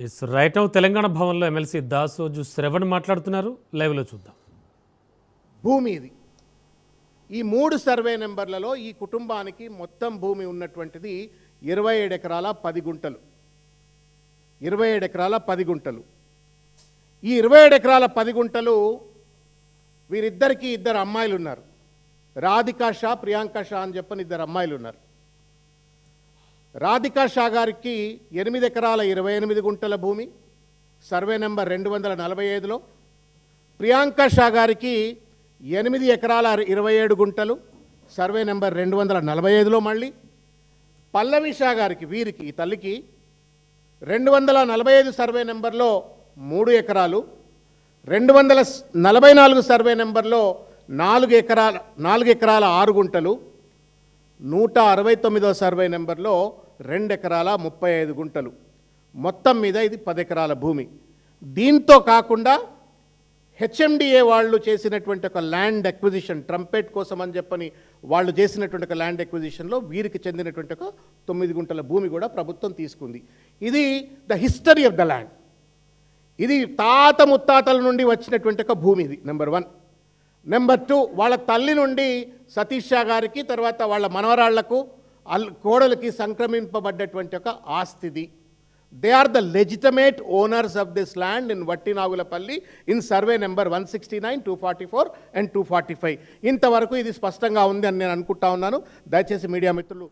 Yes right now Telangana భవన్లో MLC Dasoju Shravan మాట్లాడుతున్నారు. లైవ్లో చూద్దాం. భూమి ఇది ఈ 3 సర్వే నెంబర్లలో ఈ కుటుంబానికి మొత్తం భూమి ఉన్నటువంటిది 27 ఎకరాల 10 గుంటలు. 27 ఎకరాల 10 గుంటలు. ఈ 27 ఎకరాల 10 గుంటలు వీరిద్దరికీ 2 అమ్మాయిలు ఉన్నారు. రాధికా షా, ప్రియాంక షా అని చెప్పని 2 అమ్మాయిలు ఉన్నారు. రాధికా షా గారికి 8 ఎకరాల 28 గుంటల భూమి సర్వే నెంబర్ 245లో, ప్రియాంక షా గారికి 8 ఎకరాల 27 గుంటలు సర్వే నెంబర్ 245లో, మళ్ళీ పల్లవి షా గారికి వీరికి ఈ తల్లికి 245 సర్వే నెంబర్లో 3 ఎకరాలు, 244 సర్వే నెంబర్లో 4 ఎకరాల 6 గుంటలు, 169వ సర్వే నెంబర్లో 2 ఎకరాల 35 గుంటలు. మొత్తం మీద ఇది 10 ఎకరాల భూమి. దీంతో కాకుండా హెచ్ఎండిఏ వాళ్ళు చేసినటువంటి ఒక ల్యాండ్ అక్విజిషన్, ట్రంపెట్ కోసం అని చెప్పని వాళ్ళు చేసినటువంటి ఒక ల్యాండ్ అక్విజిషన్లో వీరికి చెందినటువంటి ఒక 9 గుంటల భూమి కూడా ప్రభుత్వం తీసుకుంది. ఇది the history of the land. ఇది తాత ముత్తాతల నుండి వచ్చినటువంటి ఒక భూమి. ఇది నెంబర్ 1. నెంబర్ 2, వాళ్ళ తల్లి నుండి సతీష్ షా గారికి, తర్వాత వాళ్ళ మనవరాళ్లకు కోడలికి సంక్రమింపబడ్డటువంటి ఒక ఆస్తిది. They are the legitimate owners of this land in Vattinagulapalli in survey number 169, 244 and 245. ఇంతవరకు ఇది స్పష్టంగా ఉంది అని నేను అనుకుంటా ఉన్నాను. దయచేసి మీడియా మిత్రులు